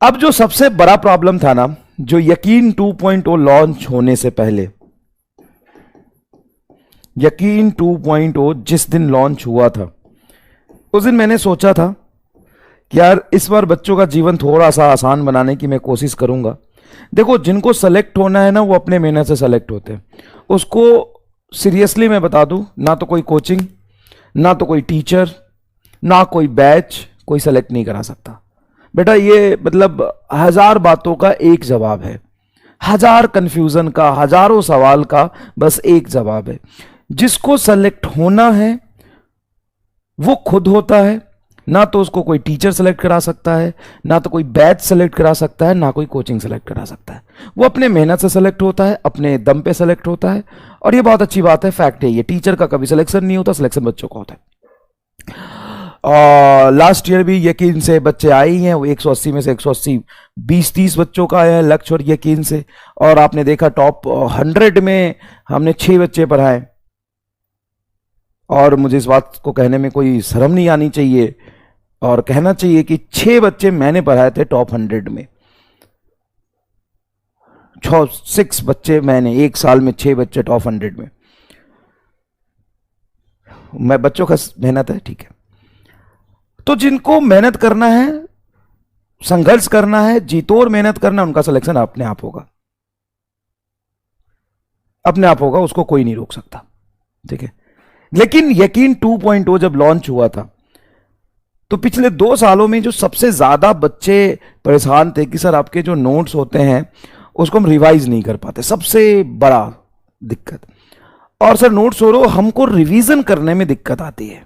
अब जो सबसे बड़ा प्रॉब्लम था ना, जो यकीन 2.0 लॉन्च होने से पहले, यकीन 2.0 जिस दिन लॉन्च हुआ था उस दिन मैंने सोचा था कि यार इस बार बच्चों का जीवन थोड़ा सा आसान बनाने की मैं कोशिश करूंगा। देखो, जिनको सेलेक्ट होना है ना वो अपने मेहनत से सेलेक्ट होते हैं। उसको सीरियसली मैं बता दूं, ना तो कोई कोचिंग, ना तो कोई टीचर, ना कोई बैच कोई सेलेक्ट नहीं करा सकता। बेटा ये मतलब हजार बातों का एक जवाब है, हजार कंफ्यूजन का, हजारों सवाल का बस एक जवाब है। जिसको सेलेक्ट होना है वो खुद होता है, ना तो उसको कोई टीचर सेलेक्ट करा सकता है, ना तो कोई बैच सेलेक्ट करा सकता है, ना कोई कोचिंग सेलेक्ट करा सकता है। वो अपने मेहनत से सेलेक्ट होता है, अपने दम पे सेलेक्ट होता है। और ये बहुत अच्छी बात है, फैक्ट है ये। टीचर का कभी सिलेक्शन नहीं होता, सिलेक्शन बच्चों का होता है। और लास्ट ईयर भी यकीन से बच्चे आए ही हैं, वो 180 में से 180 20-30 बच्चों का आया है लक्ष्य और यकीन से। और आपने देखा टॉप 100 में हमने 6 बच्चे पढ़ाए। और मुझे इस बात को कहने में कोई शर्म नहीं आनी चाहिए और कहना चाहिए कि 6 बच्चे मैंने पढ़ाए थे टॉप 100 में। 6 बच्चे मैंने एक साल में, 6 बच्चे टॉप 100 में। मैं बच्चों का मेहनत है, ठीक है। तो जिनको मेहनत करना है, संघर्ष करना है, जीतोर मेहनत करना है, उनका सिलेक्शन अपने आप होगा, अपने आप होगा, उसको कोई नहीं रोक सकता, ठीक है। लेकिन यकीन 2.0 जब लॉन्च हुआ था तो पिछले 2 सालों में जो सबसे ज्यादा बच्चे परेशान थे कि सर आपके जो नोट्स होते हैं उसको हम रिवाइज नहीं कर पाते, सबसे बड़ा दिक्कत। और सर नोट्स हो रहा, हमको रिवीजन करने में दिक्कत आती है,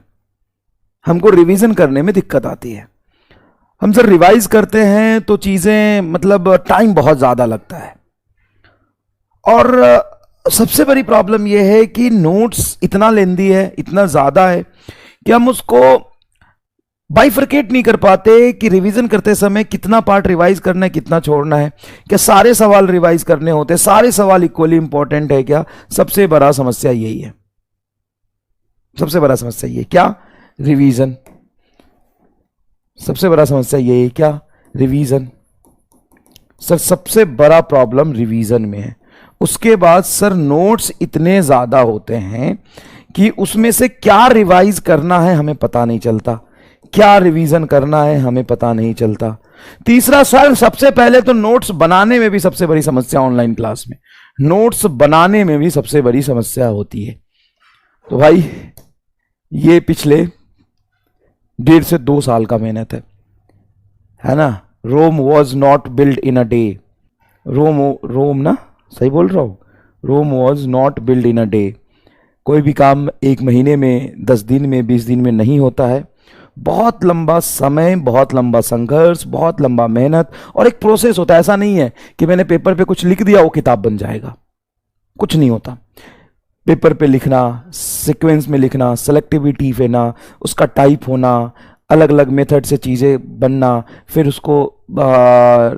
हमको रिवीजन करने में दिक्कत आती है। हम सर रिवाइज करते हैं तो चीजें मतलब टाइम बहुत ज्यादा लगता है। और सबसे बड़ी प्रॉब्लम यह है कि नोट्स इतना लेंदी है, इतना ज्यादा है कि हम उसको बाइफरकेट नहीं कर पाते कि रिवीजन करते समय कितना पार्ट रिवाइज करना है, कितना छोड़ना है। क्या सारे सवाल रिवाइज करने होते हैं, सारे सवाल इक्वली इंपॉर्टेंट है क्या? सबसे बड़ा समस्या यही है, सबसे बड़ा समस्या ये क्या? रिवीजन। सबसे बड़ा समस्या यही है क्या? रिवीजन। सर सबसे बड़ा प्रॉब्लम रिवीजन में है। उसके बाद सर नोट्स इतने ज्यादा होते हैं कि उसमें से क्या रिवाइज करना है हमें पता नहीं चलता, क्या रिवीजन करना है हमें पता नहीं चलता। तीसरा सर सबसे पहले तो नोट्स बनाने में भी सबसे बड़ी समस्या, ऑनलाइन क्लास में नोट्स बनाने में भी सबसे बड़ी समस्या होती है। तो भाई ये पिछले 1.5 से 2 साल का मेहनत है ना। Rome was not build in a day. Rome ना, सही बोल रहा हूं, Rome was not build in a day. कोई भी काम 1 महीने में, 10 दिन में, 20 दिन में नहीं होता है। बहुत लंबा समय, बहुत लंबा संघर्ष, बहुत लंबा मेहनत और एक प्रोसेस होता है। ऐसा नहीं है कि मैंने पेपर पे कुछ लिख दिया वो किताब बन जाएगा, कुछ नहीं होता। पेपर पे लिखना, सीक्वेंस में लिखना, सेलेक्टिविटी देना, उसका टाइप होना, अलग अलग मेथड से चीज़ें बनना, फिर उसको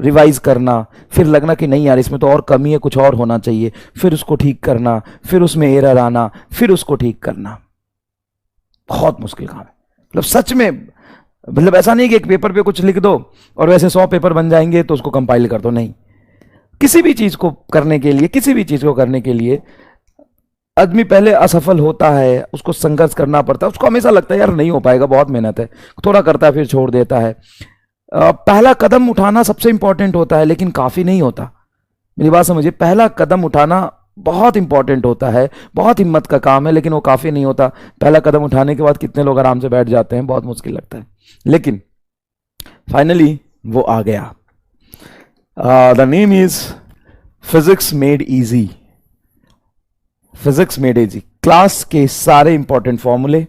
रिवाइज करना, फिर लगना कि नहीं यार इसमें तो और कमी है, कुछ और होना चाहिए, फिर उसको ठीक करना, फिर उसमें एरर आना, फिर उसको ठीक करना। बहुत मुश्किल काम है, मतलब सच में। मतलब ऐसा नहीं कि एक पेपर पे कुछ लिख दो और वैसे 100 पेपर बन जाएंगे तो उसको कंपाइल कर दो, नहीं। किसी भी चीज़ को करने के लिए, किसी भी चीज़ को करने के लिए आदमी पहले असफल होता है, उसको संघर्ष करना पड़ता है, उसको हमेशा लगता है यार नहीं हो पाएगा, बहुत मेहनत है, थोड़ा करता है फिर छोड़ देता है। पहला कदम उठाना सबसे इंपॉर्टेंट होता है, लेकिन काफ़ी नहीं होता। मेरी बात समझिए, पहला कदम उठाना बहुत इंपॉर्टेंट होता है, बहुत हिम्मत का काम है, लेकिन वो काफ़ी नहीं होता। पहला कदम उठाने के बाद कितने लोग आराम से बैठ जाते हैं, बहुत मुश्किल लगता है। लेकिन फाइनली वो आ गया। The name is physics made easy. Physics made easy. Class के सारे इंपॉर्टेंट फॉर्मूले,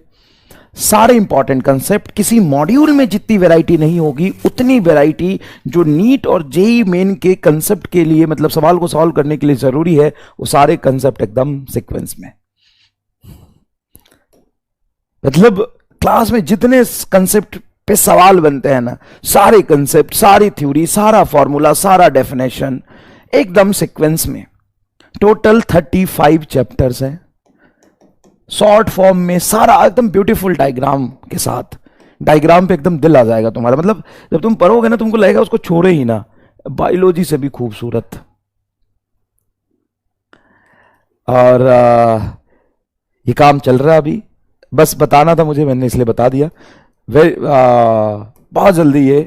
सारे इंपॉर्टेंट कंसेप्ट, किसी मॉड्यूल में जितनी वैरायटी नहीं होगी उतनी वैरायटी जो नीट और जेई मेन के कंसेप्ट के लिए, मतलब सवाल को सॉल्व करने के लिए जरूरी है, वो सारे कंसेप्ट एकदम सीक्वेंस में। मतलब क्लास में जितने कंसेप्ट पे सवाल बनते हैं ना, सारे कंसेप्ट, सारी थ्योरी, सारा फॉर्मूला, सारा डेफिनेशन एकदम सीक्वेंस में। टोटल 35 चैप्टर्स हैं, शॉर्ट फॉर्म में, सारा एकदम ब्यूटीफुल डायग्राम के साथ डायग्राम पे एकदम दिल आ जाएगा तुम्हारा, मतलब जब तुम पढ़ोगे ना तुमको लगेगा उसको छोड़े ही ना। बायोलॉजी से भी खूबसूरत। और ये काम चल रहा है अभी, बस बताना था मुझे, मैंने इसलिए बता दिया। बहुत जल्दी ये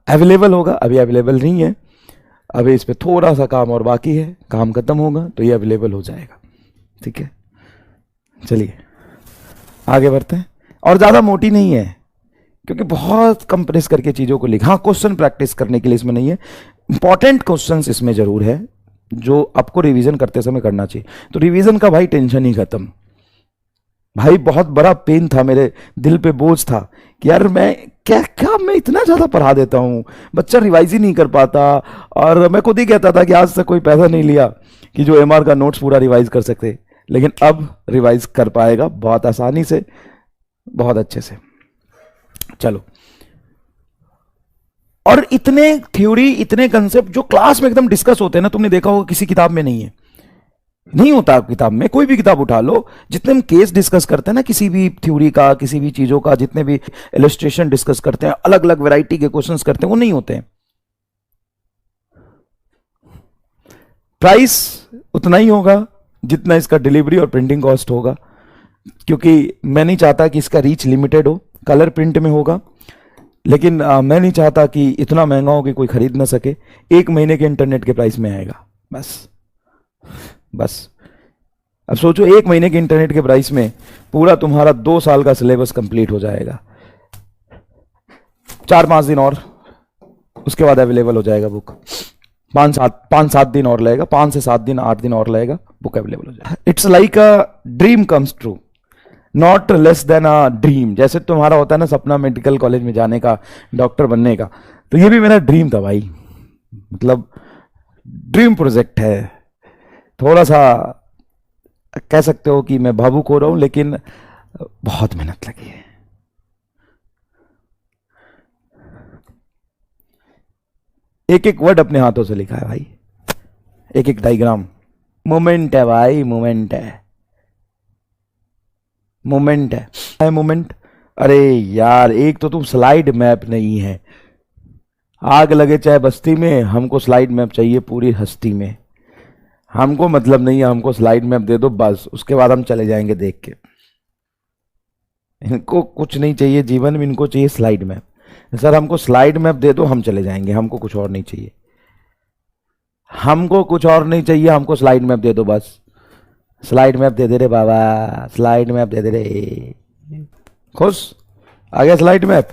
अवेलेबल होगा, अभी अवेलेबल नहीं है, अभी इस पर थोड़ा सा काम और बाकी है, काम खत्म होगा तो ये अवेलेबल हो जाएगा। ठीक है, चलिए आगे बढ़ते हैं। और ज़्यादा मोटी नहीं है क्योंकि बहुत कंप्रेस करके चीज़ों को लिखा। हाँ, क्वेश्चन प्रैक्टिस करने के लिए इसमें नहीं है, इंपॉर्टेंट क्वेश्चंस इसमें जरूर है जो आपको रिवीजन करते समय करना चाहिए। तो रिवीजन का भाई टेंशन ही खत्म। भाई बहुत बड़ा पेन था, मेरे दिल पे बोझ था कि यार मैं क्या मैं इतना ज़्यादा पढ़ा देता हूँ, बच्चा रिवाइज ही नहीं कर पाता। और मैं खुद ही कहता था कि आज तक कोई पैसा नहीं लिया कि जो एमआर का नोट्स पूरा रिवाइज कर सकते, लेकिन अब रिवाइज कर पाएगा बहुत आसानी से, बहुत अच्छे से। चलो, और इतने थ्योरी, इतने कंसेप्ट जो क्लास में एकदम डिस्कस होते हैं ना, तुमने देखा होगा किसी किताब में नहीं है, नहीं होता किताब में। कोई भी किताब उठा लो, जितने हम केस डिस्कस करते हैं ना किसी भी थ्योरी का, किसी भी चीजों का, जितने भी इलस्ट्रेशन डिस्कस करते हैं, अलग अलग वैरायटी के क्वेश्चंस करते हैं, वो नहीं होते हैं। प्राइस उतना ही होगा जितना इसका डिलीवरी और प्रिंटिंग कॉस्ट होगा, क्योंकि मैं नहीं चाहता कि इसका रीच लिमिटेड हो। कलर प्रिंट में होगा, लेकिन मैं नहीं चाहता कि इतना महंगा हो कि कोई खरीद ना सके। 1 महीने के इंटरनेट के प्राइस में आएगा बस। अब सोचो 1 महीने के इंटरनेट के प्राइस में पूरा तुम्हारा 2 साल का सिलेबस कंप्लीट हो जाएगा। 4-5 दिन और, उसके बाद अवेलेबल हो जाएगा बुक। 5-7 दिन और लगेगा, 5 से 7 दिन, 8 दिन और लगेगा, बुक अवेलेबल हो जाएगा। It's like a dream comes true, not less than a dream. जैसे तुम्हारा होता है ना सपना मेडिकल कॉलेज में जाने का, डॉक्टर बनने का, तो ये भी मेरा ड्रीम था भाई। मतलब ड्रीम प्रोजेक्ट है। थोड़ा सा कह सकते हो कि मैं भावुक हो रहा हूं, लेकिन बहुत मेहनत लगी है। एक एक वर्ड अपने हाथों से लिखा है भाई, एक एक डायग्राम। मोमेंट है भाई, मोमेंट है, मोमेंट है मोमेंट। अरे यार, एक तो तुम स्लाइड मैप नहीं है, आग लगे चाहे बस्ती में, हमको स्लाइड मैप चाहिए पूरी हस्ती में। हमको मतलब नहीं है, हमको स्लाइड मैप दे दो बस, उसके बाद हम चले जाएंगे देख के। इनको कुछ नहीं चाहिए जीवन में, इनको चाहिए स्लाइड मैप। सर हमको स्लाइड मैप दे दो, हम चले जाएंगे, हमको कुछ और नहीं चाहिए, हमको कुछ और नहीं चाहिए, हमको स्लाइड मैप दे दो बस। स्लाइड मैप दे दे रे बाबा, स्लाइड मैप दे दे रे। खुश? आ गया स्लाइड मैप?